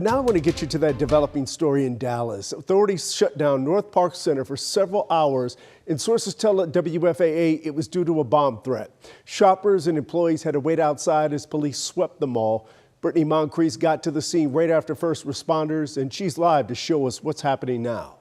Now I want to get you to that developing story in Dallas. Authorities shut down NorthPark Center for several hours, and sources tell WFAA it was due to a bomb threat. Shoppers and employees had to wait outside as police swept the mall. Brittany Moncrief got to the scene right after first responders, and she's live to show us what's happening now.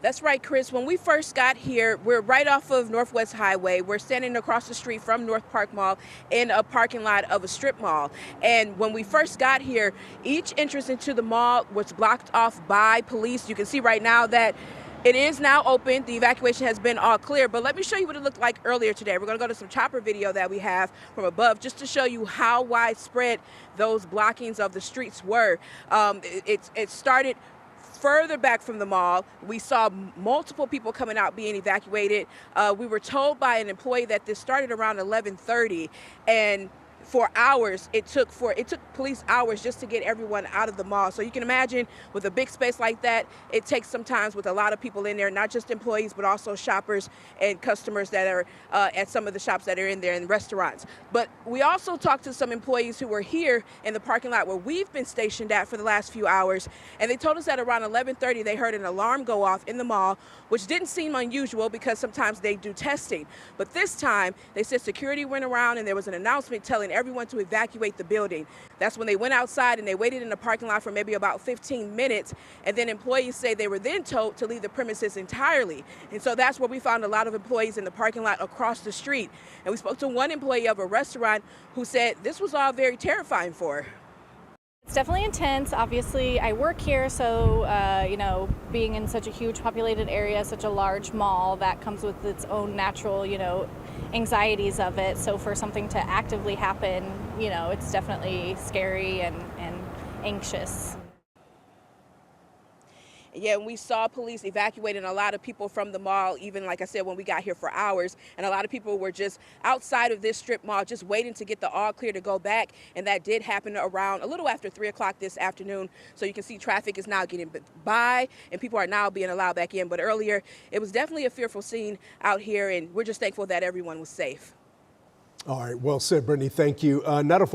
That's right, Chris. When we first got here, we're right off of Northwest Highway. We're standing across the street from NorthPark Mall in a parking lot of a strip mall. And when we first got here, each entrance into the mall was blocked off by police. You can see right now that it is now open. The evacuation has been all clear, but let me show you what it looked like earlier today. We're going to go to some chopper video that we have from above just to show you how widespread those blockings of the streets were. It started further back from the mall. We saw multiple people coming out being evacuated. We were told by an employee that this started around 11:30, and for hours, it took police hours just to get everyone out of the mall. So you can imagine with a big space like that, it takes sometimes with a lot of people in there, not just employees, but also shoppers and customers that are at some of the shops that are in there and restaurants. But we also talked to some employees who were here in the parking lot where we've been stationed at for the last few hours. And they told us that around 11:30, they heard an alarm go off in the mall, which didn't seem unusual because sometimes they do testing. But this time, they said security went around and there was an announcement telling everyone to evacuate the building. That's when they went outside and they waited in the parking lot for maybe about 15 minutes. And then employees say they were then told to leave the premises entirely. And so that's where we found a lot of employees in the parking lot across the street. And we spoke to one employee of a restaurant who said this was all very terrifying for her. It's definitely intense. Obviously, I work here, so being in such a huge populated area, such a large mall, that comes with its own natural, anxieties of it. So for something to actively happen, it's definitely scary and anxious. Yeah, and we saw police evacuating a lot of people from the mall, even like I said, when we got here for hours. And a lot of people were just outside of this strip mall, just waiting to get the all clear to go back. And that did happen around a little after 3 o'clock this afternoon. So you can see traffic is now getting by and people are now being allowed back in. But earlier, it was definitely a fearful scene out here. And we're just thankful that everyone was safe. All right. Well said, Brittany. Thank you. Not a